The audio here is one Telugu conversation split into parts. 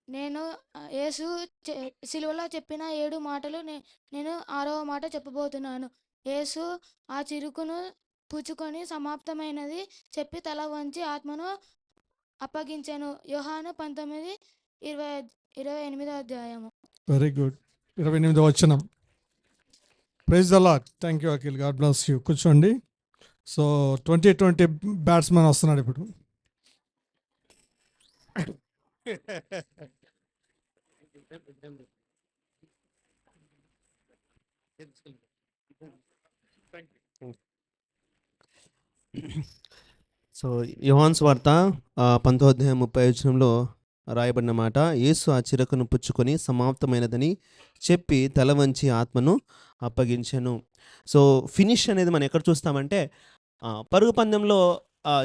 నేను యేసు సిలువలో చెప్పిన 7 మాటలు నేను 6వ మాట చెప్పబోతున్నాను. యేసు ఆ చిరుకును పుచ్చుకొని సమాప్తమైనది చెప్పి తల వంచి ఆత్మను అప్పగించెను. యోహాను 19:28 అధ్యాయము. Very good. 28వ వచనం. Praise the Lord. Thank you Akhil, God bless you. కూర్చోండి. సో 2020 బ్యాట్స్మెన్ వస్తున్నాడు ఇప్పుడు. సో యోహాను సువార్త 19:30 రాయబడిన మాట, యేసు ఆ చిరకను పుచ్చుకొని సమాప్తమైనదని చెప్పి తల వంచి ఆత్మను అప్పగించెను. సో ఫినిష్ అనేది మనం ఎక్కడ చూస్తామంటే పరుగు పందెంలో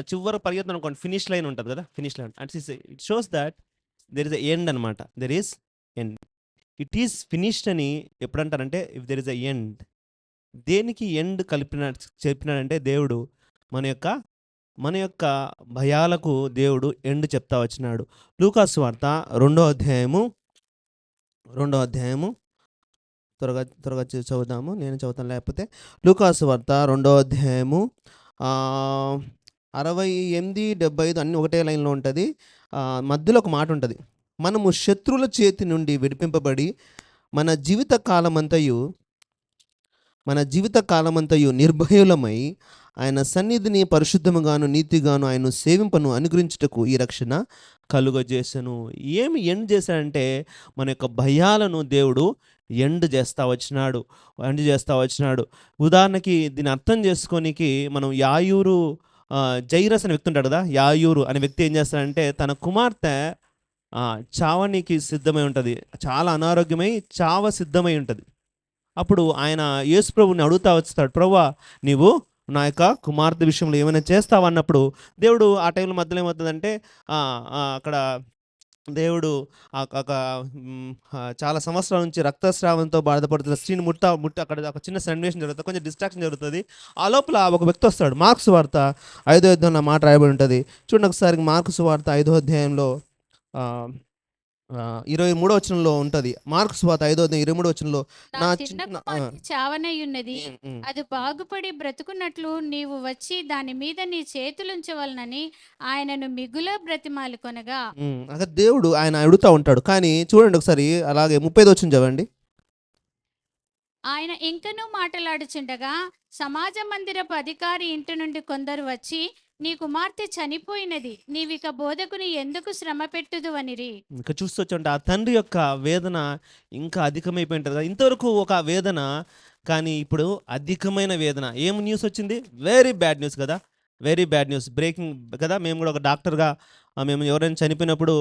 చివరి పరిగెత్తున అనుకోండి, ఫినిష్ లైన్ ఉంటుంది కదా, ఫినిష్ లైన్ అంటే it shows that there is a end అనమాట. There is end. It is finished అని ఎప్పుడంటారంటే if there is a end. దేనికి ఎండ్ చెప్పినాడంటే దేవుడు మన యొక్క భయాలకు దేవుడు ఎండ్ చెప్తా వచ్చినాడు. లూకాసు వార్త 2వ అధ్యాయము త్వరగా చదువుదాము. నేను చదువుతాను లేకపోతే. లూకాసు వార్త 2వ అధ్యాయము 68, 75 అన్నీ ఒకటే లైన్లో ఉంటుంది. మధ్యలో ఒక మాట ఉంటుంది, మనము శత్రువుల చేతి నుండి విడిపింపబడి మన జీవిత కాలమంతయు నిర్భయులమై ఆయన సన్నిధిని పరిశుద్ధముగాను నీతిగాను ఆయన సేవింపను అనుగ్రహించుటకు ఈ రక్షణ కలుగజేసను. ఏమి ఎండ్ చేశాడంటే మన యొక్క భయాలను దేవుడు ఎండ్ చేస్తూ వచ్చినాడు. ఉదాహరణకి దీన్ని అర్థం చేసుకోనికి మనం యాయూరు జైరస్ అనే వ్యక్తి ఉంటాడు కదా, యాయూరు అనే వ్యక్తి ఏం చేస్తాడంటే తన కుమార్తె చావనికి సిద్ధమై ఉంటుంది, చాలా అనారోగ్యమై చావ సిద్ధమై ఉంటుంది. అప్పుడు ఆయన యేసు ప్రభుని అడుగుతా వస్తాడు, ప్రభువా నీవు నా యొక్క కుమార్తె విషయంలో ఏమైనా చేస్తావు అన్నప్పుడు దేవుడు ఆ టైంలో మధ్యలో ఏమవుతుందంటే అక్కడ దేవుడు చాలా సంవత్సరాల నుంచి రక్తస్రావంతో బాధపడుతున్న స్త్రీని అక్కడ ఒక చిన్న సన్నివేశం జరుగుతుంది, కొంచెం డిస్ట్రాక్షన్ జరుగుతుంది. ఆ లోపల ఒక వ్యక్తి వస్తాడు. మార్కు సువార్త 5వ అధ్యాయంలో మాట రాయబడి ఉంటుంది. చూడండి ఒకసారి. మార్కు సువార్త 5వ అధ్యాయంలో 23వ వచనంలో ఉంటది. మార్కు సువార్త 5వ అధ్యాయం 23వ వచనంలో, నా చిన్న కుమార్తె చావనయ్యున్నది, అది బాగుపడి బ్రతుకున్నట్లు నీవు వచ్చి దాని మీద నీ చేతులుంచవలనని ఆయనను మిగుల బ్రతిమాలి కొనగా. అక్కడ దేవుడు ఆయన అడుగుతా ఉంటాడు. కానీ చూడండి ఒకసారి, అలాగే 35వ వచనం చదవండి. ఆయన ఇంకనూ మాట్లాడుచుండగా సమాజ మందిరపు అధికారి ఇంటి నుండి కొందరు వచ్చి, నీ కుమార్తె చనిపోయినది, నీవిక బోధకుని ఎందుకు శ్రమ పెట్టుదు అనిరి. ఇంకా చూస్తూ ఆ తండ్రి యొక్క వేదన ఇంకా అధికమైపోయి ఉంటుంది కదా. ఇంతవరకు ఒక వేదన, కానీ ఇప్పుడు అధికమైన వేదన. ఏం న్యూస్ వచ్చింది? వెరీ బ్యాడ్ న్యూస్ కదా, వెరీ బ్యాడ్ న్యూస్, బ్రేకింగ్ కదా. మేము కూడా ఒక డాక్టర్గా మేము ఎవరైనా చనిపోయినప్పుడు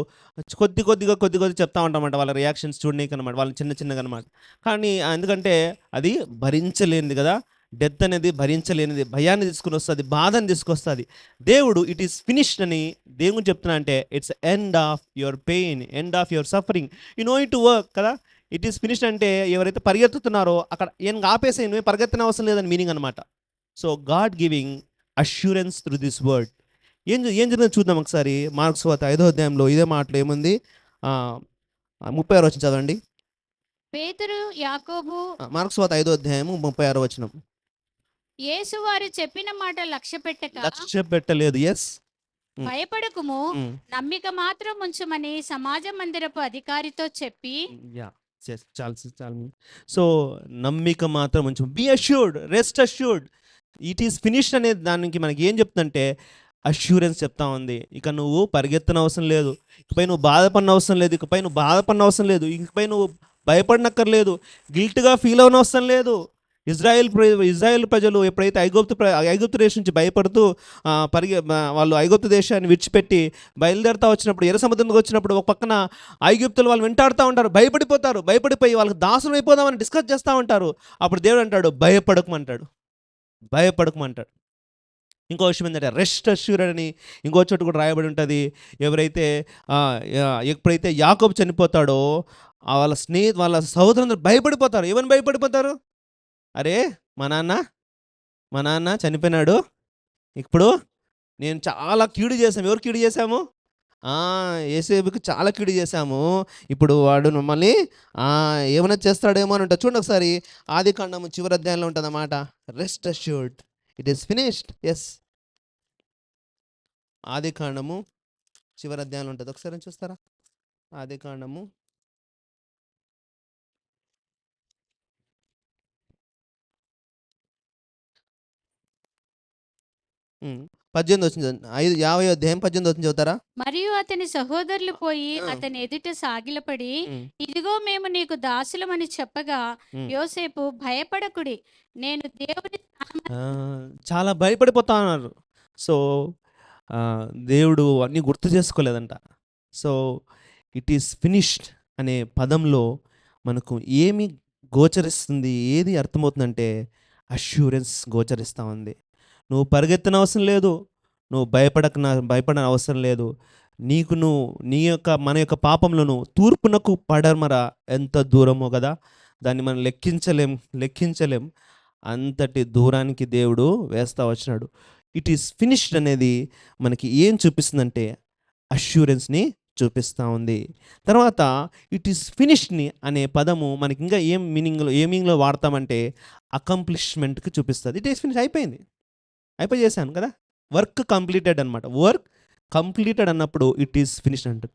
కొద్దిగా చెప్తా ఉంటామంట వాళ్ళ రియాక్షన్స్ చూడనీకి అనమాట, వాళ్ళని చిన్నగా అనమాట. కానీ ఎందుకంటే అది భరించలేనిది కదా, డెత్ అనేది భరించలేనిది, భయాన్ని తీసుకుని వస్తుంది, బాధని తీసుకొస్తుంది. దేవుడు ఇట్ ఈస్ ఫినిష్డ్ అని దేవుడు చెప్తున్నా అంటే it's end of your pain, end of your suffering, you know it to work కదా. ఇట్ ఈస్ ఫినిష్డ్ అంటే ఎవరైతే పరిగెత్తుతున్నారో అక్కడ ఏం ఆపేసే, నువ్వే పరిగెత్తన అవసరం లేదని మీనింగ్ అనమాట. So God giving assurance through this word. ఏం జరిగిందో చూద్దాం ఒకసారి. మార్కు సువార్త 5వ అధ్యాయంలో ఇదే మాటలు ఏముంది, 36వ వచనం చదవండి. పేతురు, యాకోబు. మార్కు సువార్త 5వ అధ్యాయము 36వ వచనం. యేసు వారు చెప్పిన మాట లక్ష్య పెట్టలేదు. ఎస్, భయపడకుము, నమ్మిక మాత్రం ఉంచమని సమాజ మందిరపు అధికారితో చెప్పి. సో నమ్మిక మాత్రం ఉంచు, be assured, rest assured, it is finished అనే దానికి మనకి ఏం చెప్తుందంటే అష్యూరెన్స్ చెప్తా ఉంది. ఇక నువ్వు పరిగెత్తన అవసరం లేదు, ఇకపై నువ్వు బాధపడిన అవసరం లేదు, ఇకపై నువ్వు భయపడనక్కర్లేదు, గిల్ట్గా ఫీల్ అవ్వని అవసరం లేదు. ఇజ్రాయెల్ ప్రజలు ఎప్పుడైతే ఐగుప్తు దేశం నుంచి భయపడుతూ వాళ్ళు ఐగుప్తు దేశాన్ని విడిచిపెట్టి బయలుదేరుతా వచ్చినప్పుడు, ఎర్ర సముద్రంలోకి వచ్చినప్పుడు ఒక పక్కన ఐగుప్తులు వాళ్ళు వెంటాడుతూ ఉంటారు, భయపడిపోయి వాళ్ళకి దాసులు అయిపోదామని డిస్కస్ చేస్తూ ఉంటారు. అప్పుడు దేవుడు అంటాడు భయపడకమంటాడు. ఇంకో విషయం ఏంటంటే రెస్ట్ అష్యూర్డ్ అని ఇంకో చోటు కూడా రాయబడి ఉంటుంది. ఎప్పుడైతే యాకోబు చనిపోతాడో వాళ్ళ సహోదరులందరూ భయపడిపోతారు. ఏమని భయపడిపోతారు? అరే మా నాన్న చనిపోయినాడు, ఇప్పుడు నేను చాలా కీడు చేశాము. ఎవరు కీడు చేశాము? ఏసేపుకి చాలా కీడు చేశాము, ఇప్పుడు వాడు మమ్మల్ని ఏమైనా చేస్తాడేమో అని ఉంటుంది. చూడండి ఒకసారి, ఆది కాండము చివరి అధ్యాయంలో ఉంటుంది అన్నమాట. Rest assured, it is finished. Yes, ఆది కాండము చివరి అధ్యాయంలో ఉంటుంది. ఒకసారి చూస్తారా? ఆది కాండము 18 వచ్చింది. 50 అధ్యాయం 18 వచ్చింది, చదువుతారా? మరియు అతని సహోదరులు పోయి అతని ఎదుట సాగిలపడి, ఇదిగో మేము నీకు దాసులమని చెప్పగా, యోసేపు భయపడకుడి, నేను దేవుని చాలా భయపడిపోతా ఉన్నారు. సో దేవుడు అన్నీ గుర్తు చేసుకోలేదంట. సో ఇట్ ఈస్ ఫినిష్డ్ అనే పదంలో మనకు ఏమి గోచరిస్తుంది, ఏది అర్థమవుతుందంటే అష్యూరెన్స్ గోచరిస్తూ ఉంది. నువ్వు పరిగెత్తన అవసరం లేదు, నువ్వు భయపడన అవసరం లేదు. మన యొక్క పాపంలోను తూర్పునకు పడమర ఎంత దూరమో కదా, దాన్ని మనం లెక్కించలేం. అంతటి దూరానికి దేవుడు వేస్తా వచ్చినాడు. ఇట్ ఈస్ ఫినిష్డ్ అనేది మనకి ఏం చూపిస్తుందంటే అష్యూరెన్స్ని చూపిస్తూ ఉంది. తర్వాత ఇట్ ఈస్ ఫినిష్డ్ని అనే పదము మనకి ఇంకా ఏ మీనింగ్లో వాడతామంటే అకంప్లిష్మెంట్కి చూపిస్తుంది. ఇట్ ఈస్ ఫినిష్, అయిపోయి చేశాను కదా, వర్క్ కంప్లీటెడ్ అనమాట. వర్క్ కంప్లీటెడ్ అన్నప్పుడు ఇట్ ఈస్ ఫినిష్డ్ అంటారు.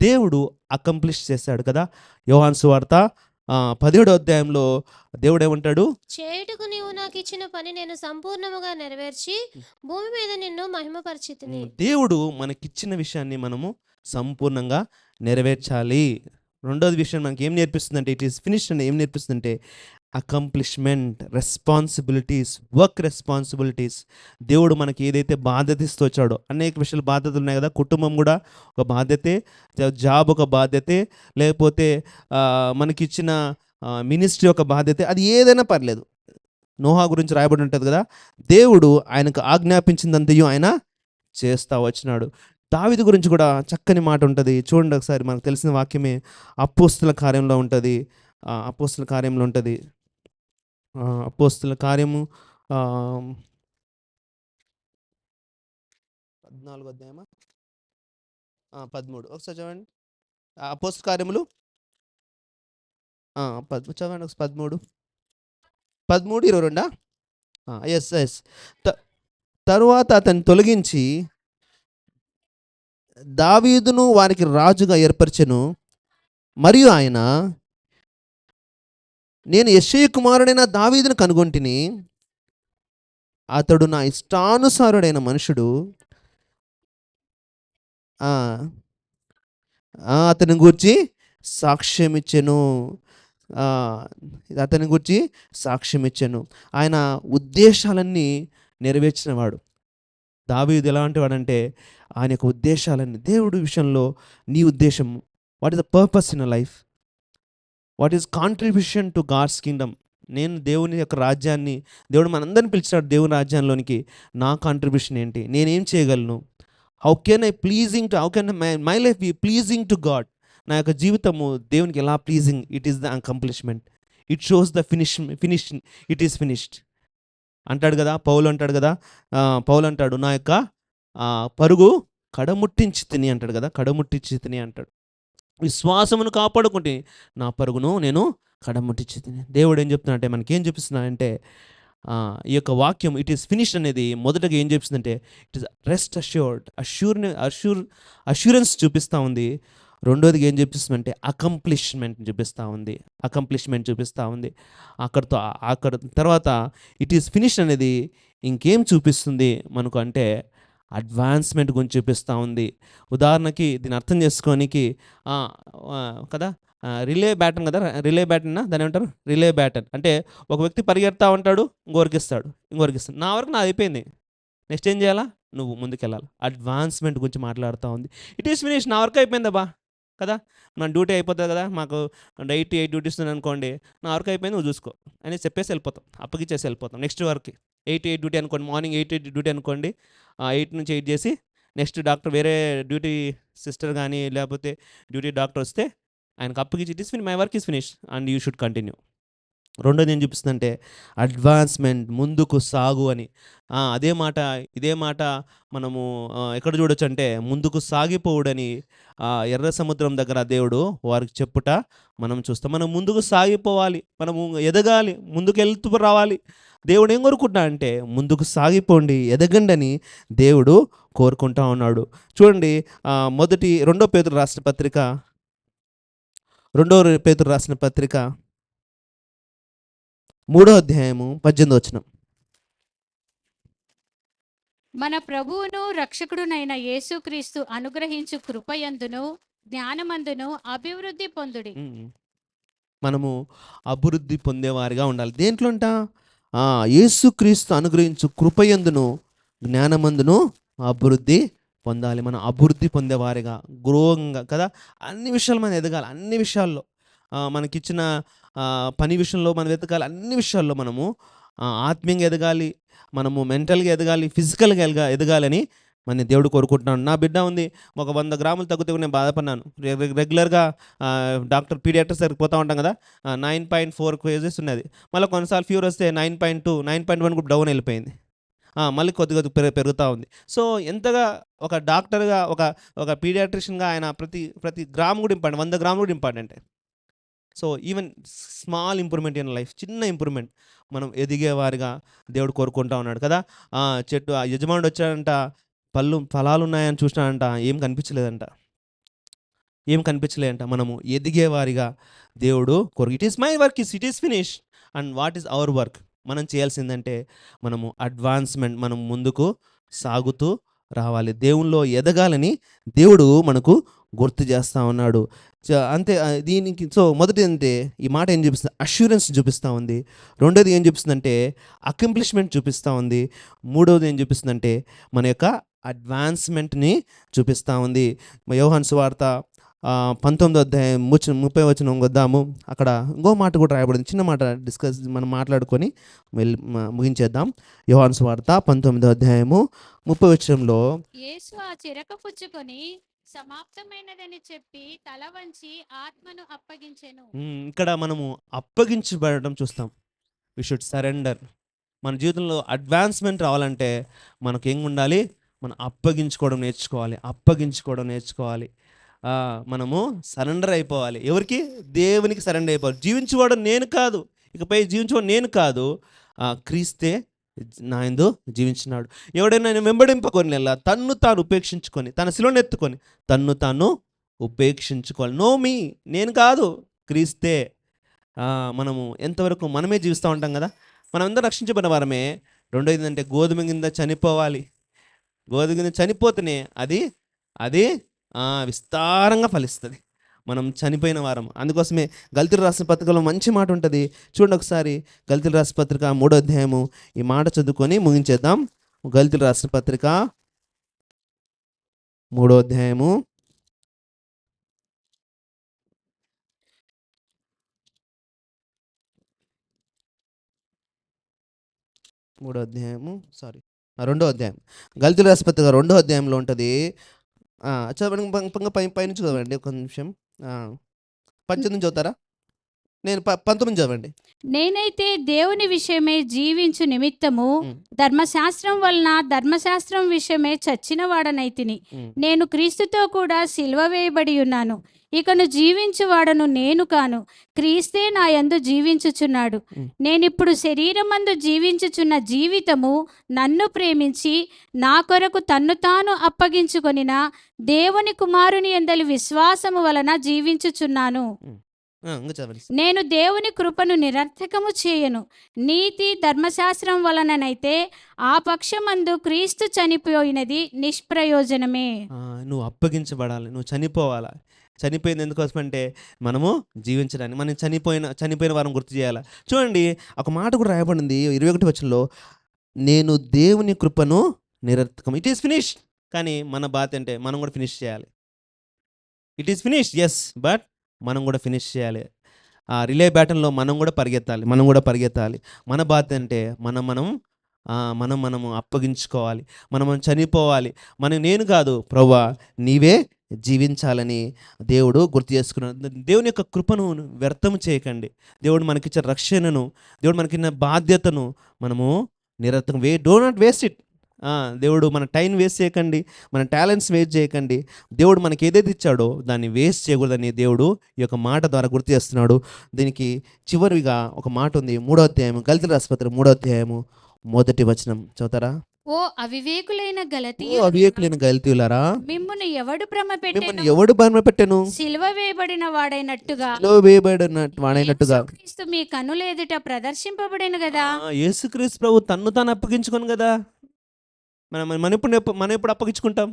దేవుడు అకంప్లిష్ చేశాడు కదా. యోహాను సువార్త 17వ అధ్యాయంలో దేవుడు ఏమంటాడు? చేయుటకు నీవు నాకు ఇచ్చిన పని నేను సంపూర్ణముగా నెరవేర్చి భూమి మీద నిన్ను మహిమపరిచితిని. దేవుడు మనకిచ్చిన విషయాన్ని మనము సంపూర్ణంగా నెరవేర్చాలి. రెండోది విషయం మనకి ఏం నేర్పిస్తుందంటే, ఇట్ ఈస్ ఫినిష్డ్ అని ఏం నేర్పిస్తుందంటే అకంప్లిష్మెంట్, రెస్పాన్సిబిలిటీస్, వర్క్ రెస్పాన్సిబిలిటీస్. దేవుడు మనకి ఏదైతే బాధ్యత ఇస్తూ వచ్చాడో, అనేక విషయాలు బాధ్యతలు ఉన్నాయి కదా. కుటుంబం కూడా ఒక బాధ్యతే, జాబ్ ఒక బాధ్యతే, లేకపోతే మనకిచ్చిన మినిస్ట్రీ ఒక బాధ్యతే. అది ఏదైనా పర్లేదు. నోహా గురించి రాయబడి ఉంటుంది కదా, దేవుడు ఆయనకు ఆజ్ఞాపించిందంతయు ఆయన చేస్తూ వచ్చినాడు. దావీదు గురించి కూడా చక్కని మాట ఉంటుంది. చూడండి ఒకసారి, మనకు తెలిసిన వాక్యమే. అపోస్తుల కార్యంలో ఉంటుంది. అపోస్తుల కార్యంలో 14వ అధ్యాయమా 13. ఒకసారి చదవండి. అపోస్తుల కార్యములు చదవండి 13:22. ఎస్. తరువాత అతన్ని తొలగించి దావీదును వారికి రాజుగా ఏర్పరచెను. మరియు ఆయన, నేను యెష్షయి కుమారుడైన దావీదును కనుగొంటిని, అతడు నా ఇష్టానుసారుడైన మనుషుడు, అతని గూర్చి సాక్ష్యం ఇచ్చెను. ఆయన ఉద్దేశాలన్నీ నెరవేర్చినవాడు. దావీదు ఎలాంటి వాడంటే, ఆయన యొక్క ఉద్దేశాలన్నీ, దేవుడి విషయంలో నీ ఉద్దేశం, what is the purpose in life, what is contribution to God's kingdom. నేను దేవుని యొక్క రాజ్యాన్ని, దేవుడు మనందరిని పిలిచాడు దేవుని రాజ్యంలోనికి. నా కాంట్రిబ్యూషన్ ఏంటి, నేనేం చేయగలను, how can my life B pleasing to God. నా యొక్క జీవితము దేవునికి ఎలా pleasing. It is the accomplishment, it shows the finish, it is finished అంటాడు కదా పౌలు అంటాడు, నా యొక్క పరుగు కడముట్టించి తిని అంటాడు కదా, కడముట్టించి తిని అంటాడు. విశ్వాసమును కాపాడుకుంటే నా పరుగును నేను కడముట్టించి తిని. దేవుడు ఏం చెప్తున్నాడంటే, మనకేం చూపిస్తున్నాడంటే, ఈ యొక్క వాక్యం ఇట్ ఈస్ ఫినిష్డ్ అనేది మొదటగా ఏం చూపిస్తుందంటే it is rest assured, assurance చూపిస్తూ ఉంది. రెండోదిగా ఏం చూపిస్తుందంటే అకంప్లిష్మెంట్ చూపిస్తూ ఉంది. అక్కడ తర్వాత ఇట్ ఈస్ ఫినిష్డ్ అనేది ఇంకేం చూపిస్తుంది మనకు అంటే అడ్వాన్స్మెంట్ గురించి చూపిస్తూ ఉంది. ఉదాహరణకి దీన్ని అర్థం చేసుకోనికి కదా, రిలే బ్యాటన్ కదా, దాని ఏమంటారు, రిలే బ్యాటన్ అంటే ఒక వ్యక్తి పరిగెడతా ఉంటాడు, ఇంకొకరికి ఇస్తాడు. నా వరకు నాది అయిపోయింది, నెక్స్ట్ ఏం చేయాలా, నువ్వు ముందుకెళ్ళాలి. అడ్వాన్స్మెంట్ గురించి మాట్లాడుతూ ఉంది. ఇట్ ఈస్ ఫినిష్, నా వర్క్ అయిపోయిందబ్బా కదా, మన డ్యూటీ అయిపోతుంది కదా, మాకు 8 డ్యూటీస్ అనుకోండి, నా వర్క్ అయిపోయింది నువ్వు చూసుకో అని చెప్పేసి వెళ్ళిపోతాం, అప్పగిచ్చేసి వెళ్ళిపోతాం. నెక్స్ట్ వర్క్ 8 డ్యూటీ అనుకోండి, మార్నింగ్ 8 డ్యూటీ అనుకోండి, 8 నుంచి 8 చేసి నెక్స్ట్ డాక్టర్ వేరే డ్యూటీ సిస్టర్ కానీ లేకపోతే డ్యూటీ డాక్టర్ వస్తే ఆయనకు అప్పగిచ్చి it is my work is finish and you should continue. రెండోది ఏం చూపిస్తుందంటే అడ్వాన్స్మెంట్, ముందుకు సాగు అని. ఇదే మాట మనము ఎక్కడ చూడొచ్చు అంటే ముందుకు సాగిపోవుడని ఎర్ర సముద్రం దగ్గర దేవుడు వారికి చెప్పుట మనం చూస్తాం. మనం ముందుకు సాగిపోవాలి, మనము ఎదగాలి, ముందుకు వెళ్తూ రావాలి. దేవుడు ఏం కోరుకుంటా అంటే ముందుకు సాగిపోండి, ఎదగండి అని దేవుడు కోరుకుంటా ఉన్నాడు. చూడండి, రెండో పేతురు రాసిన పత్రిక 3వ అధ్యాయము 18వ వచనం. మన ప్రభువును రక్షకుడునైన యేసుక్రీస్తు అనుగ్రహించు కృపయందును జ్ఞానమందును అభివృద్ధి పొందుడి. మనము అభివృద్ధి పొందేవారిగా ఉండాలి. దేంట్లో అంట? యేసుక్రీస్తు అనుగ్రహించు కృపయందును జ్ఞానమందును అభివృద్ధి పొందాలి. మనం అభివృద్ధి పొందేవారిగా, గ్రోయింగ్గా కదా, అన్ని విషయాలు మనం ఎదగాలి. అన్ని విషయాల్లో మనకిచ్చిన పని విషయంలో మనం ఎదగాలి. అన్ని విషయాల్లో మనము ఆత్మీయంగా ఎదగాలి, మనము మెంటల్గా ఎదగాలి, ఫిజికల్గా ఎదగాలని మన దేవుడు కోరుకుంటున్నాను. నా బిడ్డ ఉంది, ఒక 100 గ్రాములు తగ్గితే నేను బాధపడినాను. రెగ్యులర్గా డాక్టర్ పీడియాట్రిక్స్ దగ్గరికి పోతూ ఉంటాం కదా, 9.4 kgs ఉన్నది. మళ్ళీ కొన్నిసార్లు ఫీవర్ వస్తే 9.2, 9.1 కూడా డౌన్ వెళ్ళిపోయింది. మళ్ళీ కొద్దిగా పెరుగుతూ ఉంది. సో ఎంతగా ఒక డాక్టర్గా, ఒక పీడియాట్రిషియన్గా ఆయన ప్రతి గ్రామ్ కూడా ఇంపార్టెంట్, 100 గ్రాములు కూడా important. So even small improvement in life, చిన్న ఇంప్రూవ్మెంట్ మనం ఎదిగేవారిగా దేవుడు కోరుకుంటా ఉన్నాడు కదా. చెట్టు యజమానుడు వచ్చాడంట, ఫలాలు ఉన్నాయని చూసినాడంట, ఏం కనిపించలేదంట. మనము ఎదిగేవారిగా దేవుడు it is my work, it is finish and what is our work. మనం చేయాల్సిందంటే మనము అడ్వాన్స్మెంట్, మనం ముందుకు సాగుతూ రావాలి, దేవునిలో ఎదగాలని దేవుడు మనకు గుర్తు చేస్తూ ఉన్నాడు. అంతే. దీనికి మొదటి అంటే ఈ మాట ఏం చూపిస్తుంది? అష్యూరెన్స్ చూపిస్తూ ఉంది. రెండోది ఏం చూపిస్తుందంటే అకంప్లిష్మెంట్ చూపిస్తూ ఉంది. మూడవది ఏం చూపిస్తుందంటే మన యొక్క అడ్వాన్స్మెంట్ని చూపిస్తూ ఉంది. యోహాను సువార్త 19వ అధ్యాయం 30వ వచనం వద్దాము. అక్కడ ఇంకో మాట కూడా రాయబడింది. చిన్న మాట మనం మాట్లాడుకొని ముగించేద్దాం. యోహాను సువార్త 19వ అధ్యాయము 30వ వచనంలో, యేసు ఆ చిరక పుచ్చుకొని సమాప్తమైనదని చెప్పి తల వంచి ఆత్మను అప్పగించెను. ఇక్కడ మనము అప్పగించబడటం చూస్తాం. We should surrender. మన జీవితంలో అడ్వాన్స్మెంట్ రావాలంటే మనకు ఏం ఉండాలి? మనం అప్పగించుకోవడం నేర్చుకోవాలి. మనము సరెండర్ అయిపోవాలి. ఎవరికి? దేవునికి సరెండర్ అయిపోవాలి. జీవించేవాడు నేను కాదు, ఇకపై జీవించేవాడు నేను కాదు, క్రీస్తే నా యందు జీవించినాడు. ఎవడైనా నేను వెంబడింపకొని తన్ను తాను ఉపేక్షించుకొని, తన శిలువను ఎత్తుకొని తన్ను తాను ఉపేక్షించుకోవాలి. నో మీ, నేను కాదు, క్రీస్తే. మనము ఎంతవరకు మనమే జీవిస్తూ ఉంటాం కదా, మనం అందరూ రక్షించబడిన వారమే. రెండో ఏంటంటే గోధుమ కింద చనిపోవాలి. గోధుమ కింద చనిపోతేనే అది విస్తారంగా ఫలిస్తుంది. మనం చనిపోయిన వారం. అందుకోసమే గల్తీలు రాసిన పత్రికలో మంచి మాట ఉంటుంది. చూడండి ఒకసారి, గల్తీలు రాసిన పత్రిక 3వ అధ్యాయము ఈ మాట చదువుకొని ముగించేద్దాం. గల్తీలు రాసిన పత్రిక 3వ అధ్యాయము 2వ అధ్యాయం గల్తీలు రాసిన పత్రిక 2వ అధ్యాయంలో ఉంటుంది. చదవండి, పైనుంచి చదవండి ఒక నిమిషం. 18 చదువుతారా? నేను 19 చదవండి. నేనైతే దేవుని విషయమే జీవించు నిమిత్తము ధర్మశాస్త్రం విషయమే చచ్చిన వాడనైతిని. నేను క్రీస్తుతో కూడా సిలువ వేయబడి ఉన్నాను. ఇకను జీవించువాడను నేను కాను, క్రీస్తే నా యందు జీవించుచున్నాడు. నేనిప్పుడు శరీరమందు జీవించుచున్న జీవితము నన్ను ప్రేమించి నా కొరకు తన్ను తాను అప్పగించుకొనిన దేవుని కుమారుని యందలి విశ్వాసము వలన జీవించుచున్నాను. నేను దేవుని కృపను నిరర్థకము చేయను. నీతి ధర్మశాస్త్రం వలననైతే ఆ పక్షమందు క్రీస్తు చనిపోయినది నిష్ప్రయోజనమే. నువ్వు అప్పగించబడాలి, నువ్వు చనిపోవాలా. చనిపోయింది ఎందుకోసం అంటే మనము జీవించడానికి. మనం చనిపోయిన వారం గుర్తు చేయాలి. చూడండి, ఒక మాట కూడా రాయబడింది 21వ వచనంలో, నేను దేవుని కృపను నిరర్థకం. It is finish. కానీ మన బాధ్యత అంటే మనం కూడా ఫినిష్ చేయాలి. It is finish, yes, but మనం కూడా ఫినిష్ చేయాలి. ఆ రిలే బ్యాటన్లో మనం కూడా పరిగెత్తాలి. మన బాధ్యత అంటే మనము అప్పగించుకోవాలి. మనం చనిపోవాలి. నేను కాదు ప్రభువా, నీవే జీవించాలని దేవుడు గుర్తు చేసుకున్నాడు. దేవుని యొక్క కృపను వ్యర్థం చేయకండి. దేవుడు మనకిచ్చిన రక్షణను, దేవుడు మనకిచ్చిన బాధ్యతను మనము నిరర్థం డో నాట్ వేస్ట్ ఇట్. దేవుడు మన టైం వేస్ట్ చేయకండి, మన టాలెంట్స్ వేస్ట్ చేయకండి. దేవుడు మనకి ఏదైతే ఇచ్చాడో దాన్ని వేస్ట్ చేయకూడదని దేవుడు ఈ యొక్క మాట ద్వారా గుర్తు చేస్తున్నాడు. దీనికి చివరిగా ఒక మాట ఉంది, 3వ అధ్యాయము, గలతీయుల రాసిన పత్రిక 3వ అధ్యాయము 1వ వచనం చదువుతారా? ఓ అవివేకులైన ఓ గలతీయులారా, అవివేకులైన గలతీయులారా, మిమ్మును ఎవడు భ్రమ మిమ్మల్ని పెట్టెను? ఎవడు భ్రమ పెట్టెను? సిలువ వేయబడిన వాడైనట్టుగా సిలువ వేయబడిన వాడైనట్టుగా యేసుక్రీస్తు మీ కన్నుల ఎదుట ప్రదర్శింపబడెను కదా. యేసుక్రీస్తు ప్రభు తన్ను తాను అప్పగించుకోను కదా. మనం ఎప్పుడు అప్పగించుకుంటాం?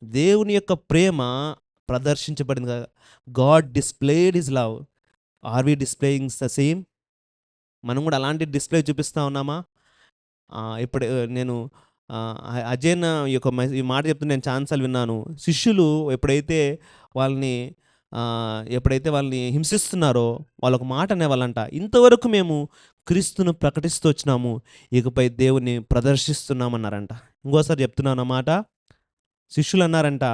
దేవుని యొక్క ప్రేమ ప్రదర్శించబడింది కదా. God displayed his love. Are we displaying the same? మనం కూడా అలాంటి డిస్ప్లే చూపిస్తూ ఉన్నామా? ఇప్పుడు నేను అజయన్ ఈ మాట చెప్తున్న నేను ఛాన్సాలు విన్నాను. శిష్యులు ఎప్పుడైతే వాళ్ళని హింసిస్తున్నారో వాళ్ళు ఒక మాట అనేవాళ్ళంట, ఇంతవరకు మేము క్రీస్తును ప్రకటిస్తూ వచ్చినాము, ఇకపై దేవుని ప్రదర్శిస్తున్నామన్నారంట. ఇంకోసారి చెప్తున్నాను అన్నమాట. శిష్యులు అన్నారంట,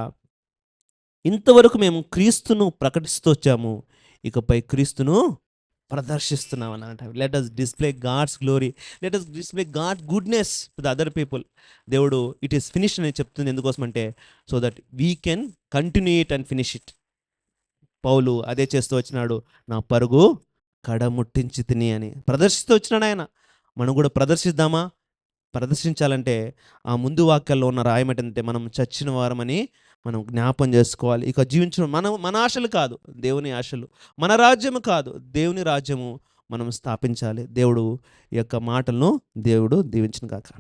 ఇంతవరకు మేము క్రీస్తును ప్రకటిస్తూ వచ్చాము, ఇకపై క్రీస్తును ప్రదర్శిస్తున్నాం అన్నమాట. Let us display God's glory, let us display God goodness to the other people. దేవుడు ఇట్ ఈస్ ఫినిష్డ్ అని చెప్తుంది. ఎందుకోసం అంటే so that we can continue it and finish it. Paul అదే చేస్తూ వచ్చినాడు, నా పరుగు కడముట్టించి తిని అని ప్రదర్శిస్తూ వచ్చినాడు ఆయన. మనం కూడా ప్రదర్శిద్దామా? ప్రదర్శించాలంటే ఆ ముందు వాక్యాల్లో ఉన్న రాయమేంటంటే మనం చచ్చిన వారమని మనం జ్ఞాపం చేసుకోవాలి. ఇక జీవించడం మన ఆశలు కాదు, దేవుని ఆశలు, మన రాజ్యము కాదు, దేవుని రాజ్యము మనం స్థాపించాలి. దేవుడు ఈ యొక్క మాటలను దేవుడు దీవించును గాక.